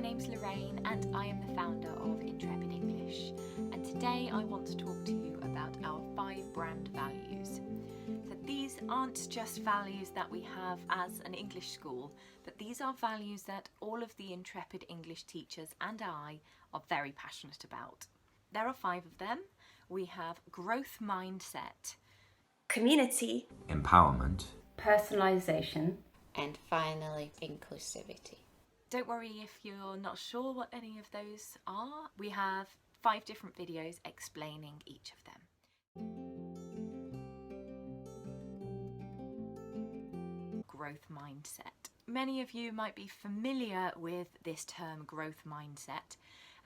name's Lorraine and I am the founder of Intrepid English, and today I want to talk to you about our 5 brand values. So these aren't just values that we have as an English school, but these are values that all of the Intrepid English teachers and I are very passionate about. There are 5 of them. We have growth mindset, community, empowerment, personalisation, and finally inclusivity. Don't worry if you're not sure what any of those are. We have 5 different videos explaining each of them. Growth mindset. Many of you might be familiar with this term growth mindset.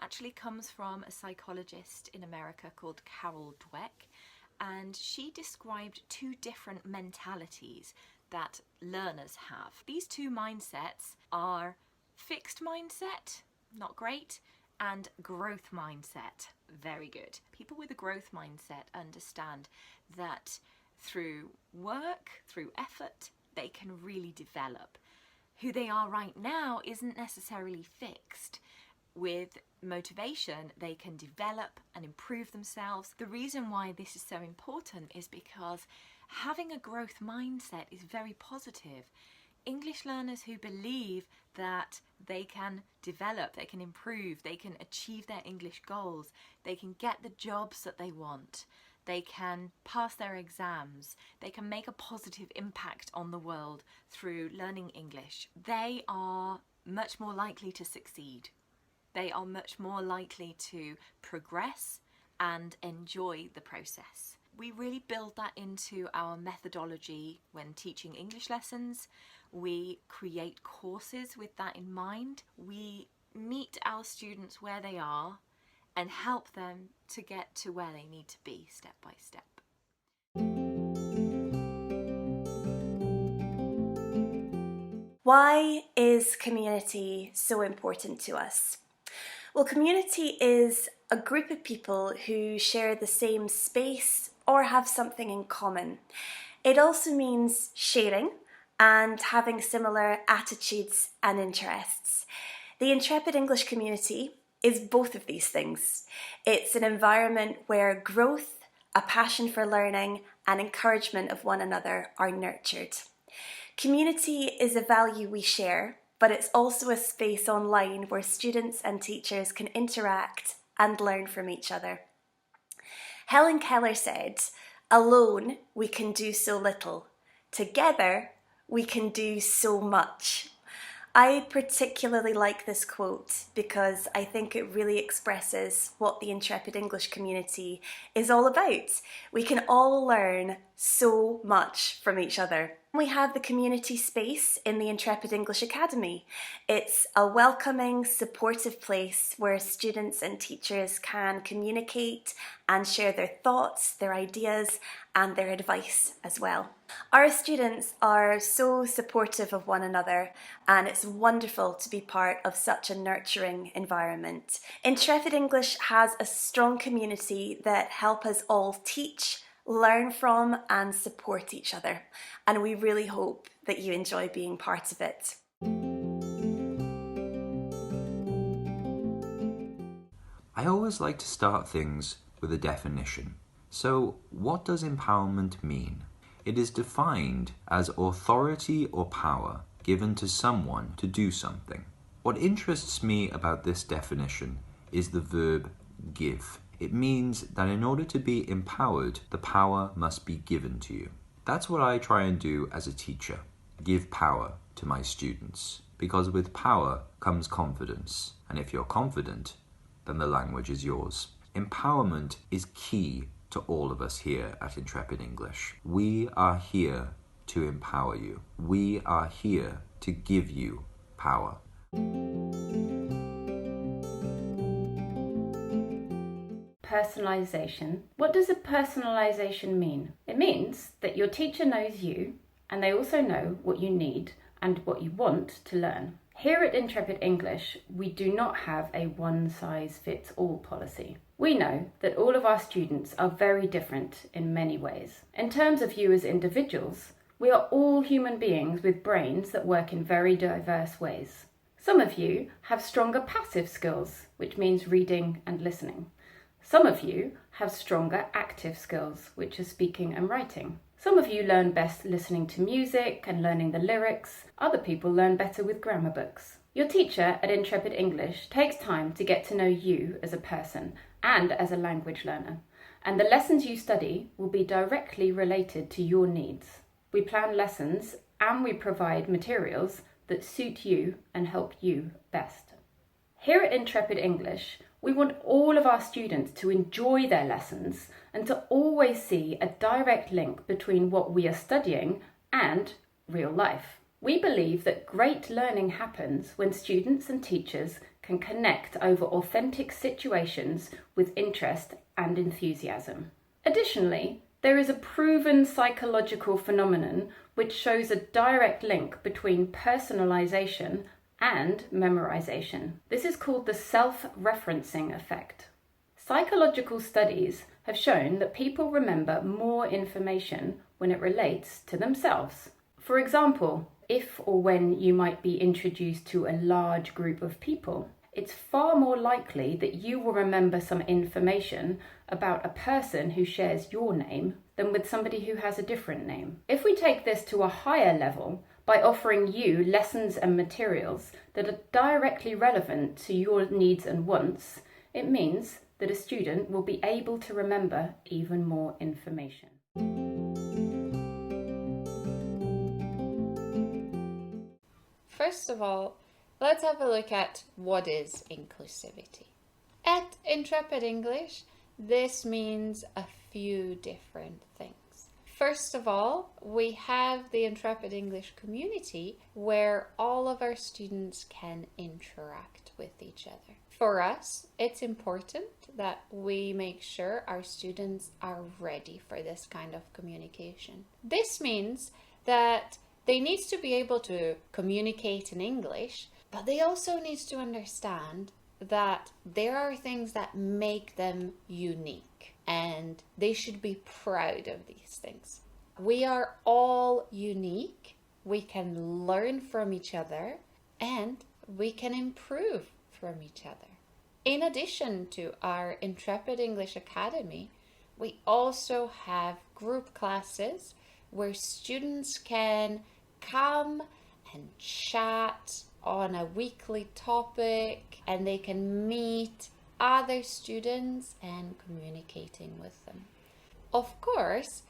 Actually comes from a psychologist in America called Carol Dweck, and she described 2 different mentalities that learners have. These 2 mindsets are fixed mindset, not great, and growth mindset, very good. People with a growth mindset understand that through work, through effort, they can really develop. Who they are right now isn't necessarily fixed. With motivation, they can develop and improve themselves. The reason why this is so important is because having a growth mindset is very positive. English learners who believe that they can develop, they can improve, they can achieve their English goals, they can get the jobs that they want, they can pass their exams, they can make a positive impact on the world through learning English, they are much more likely to succeed. They are much more likely to progress and enjoy the process. We really build that into our methodology when teaching English lessons. We create courses with that in mind. We meet our students where they are and help them to get to where they need to be step by step. Why is community so important to us? Well, community is a group of people who share the same space or have something in common. It also means sharing and having similar attitudes and interests. The Intrepid English community is both of these things. It's an environment where growth, a passion for learning, and encouragement of one another are nurtured. Community is a value we share, but it's also a space online where students and teachers can interact and learn from each other. Helen Keller said, "Alone we can do so little. Together we can do so much." I particularly like this quote because I think it really expresses what the Intrepid English community is all about. We can all learn so much from each other. We have the community space in the Intrepid English Academy. It's a welcoming, supportive place where students and teachers can communicate and share their thoughts, their ideas, and their advice as well. Our students are so supportive of one another, and it's wonderful to be part of such a nurturing environment. Intrepid English has a strong community that help us all teach, learn from, and support each other. And we really hope that you enjoy being part of it. I always like to start things with a definition. So, what does empowerment mean? It is defined as authority or power given to someone to do something. What interests me about this definition is the verb give. It means that in order to be empowered, the power must be given to you. That's what I try and do as a teacher, give power to my students. Because with power comes confidence, and if you're confident, then the language is yours. Empowerment is key to all of us here at Intrepid English. We are here to empower you. We are here to give you power. personalisation. What does a personalisation mean? It means that your teacher knows you and they also know what you need and what you want to learn. Here at Intrepid English, we do not have a one-size-fits-all policy. We know that all of our students are very different in many ways. In terms of you as individuals, we are all human beings with brains that work in very diverse ways. Some of you have stronger passive skills, which means reading and listening. Some of you have stronger active skills, which is speaking and writing. Some of you learn best listening to music and learning the lyrics. Other people learn better with grammar books. Your teacher at Intrepid English takes time to get to know you as a person and as a language learner, and the lessons you study will be directly related to your needs. We plan lessons and we provide materials that suit you and help you best. Here at Intrepid English, we want all of our students to enjoy their lessons and to always see a direct link between what we are studying and real life. We believe that great learning happens when students and teachers can connect over authentic situations with interest and enthusiasm. Additionally, there is a proven psychological phenomenon which shows a direct link between personalisation and memorisation. This is called the self-referencing effect. Psychological studies have shown that people remember more information when it relates to themselves. For example, if or when you might be introduced to a large group of people, it's far more likely that you will remember some information about a person who shares your name than with somebody who has a different name. If we take this to a higher level, by offering you lessons and materials that are directly relevant to your needs and wants, it means that a student will be able to remember even more information. First of all, let's have a look at what is inclusivity. At Intrepid English, this means a few different things. First of all, we have the Intrepid English community where all of our students can interact with each other. For us, it's important that we make sure our students are ready for this kind of communication. This means that they need to be able to communicate in English, but they also need to understand that there are things that make them unique and they should be proud of these things. We are all unique, we can learn from each other, and we can improve from each other. In addition to our Intrepid English Academy, we also have group classes where students can come and chat on a weekly topic, and they can meet other students and communicating with them. Of course,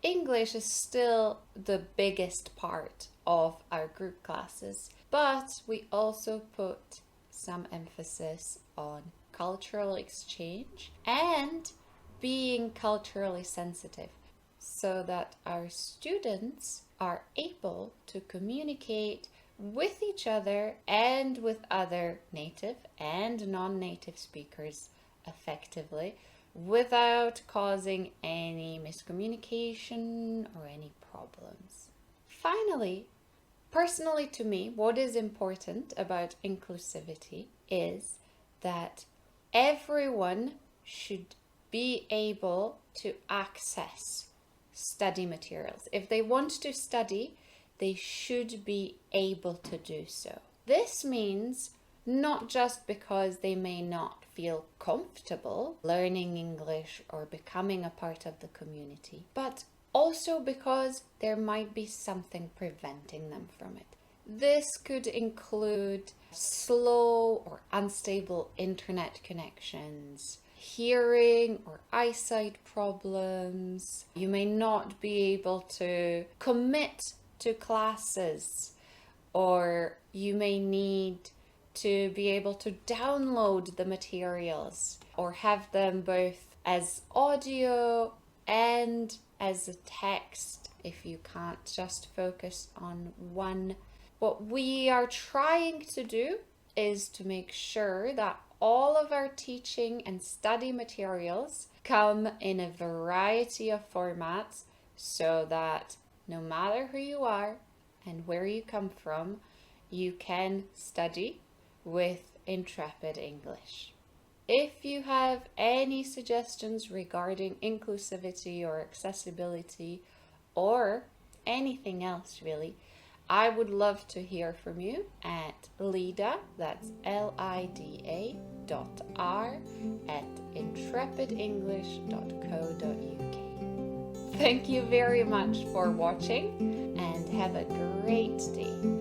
English is still the biggest part of our group classes, but we also put some emphasis on cultural exchange and being culturally sensitive so that our students are able to communicate with each other and with other native and non-native speakers effectively without causing any miscommunication or any problems. Finally, personally to me, what is important about inclusivity is that everyone should be able to access study materials. If they want to study, they should be able to do so. This means not just because they may not feel comfortable learning English or becoming a part of the community, but also because there might be something preventing them from it. This could include slow or unstable internet connections, hearing or eyesight problems. You may not be able to commit to classes, or you may need to be able to download the materials or have them both as audio and as a text if you can't just focus on one. What we are trying to do is to make sure that all of our teaching and study materials come in a variety of formats so that no matter who you are and where you come from, you can study with Intrepid English. If you have any suggestions regarding inclusivity or accessibility or anything else really, I would love to hear from you at Lida, that's Lida, .r@intrepidenglish.co.uk. Thank you very much for watching and have a great day.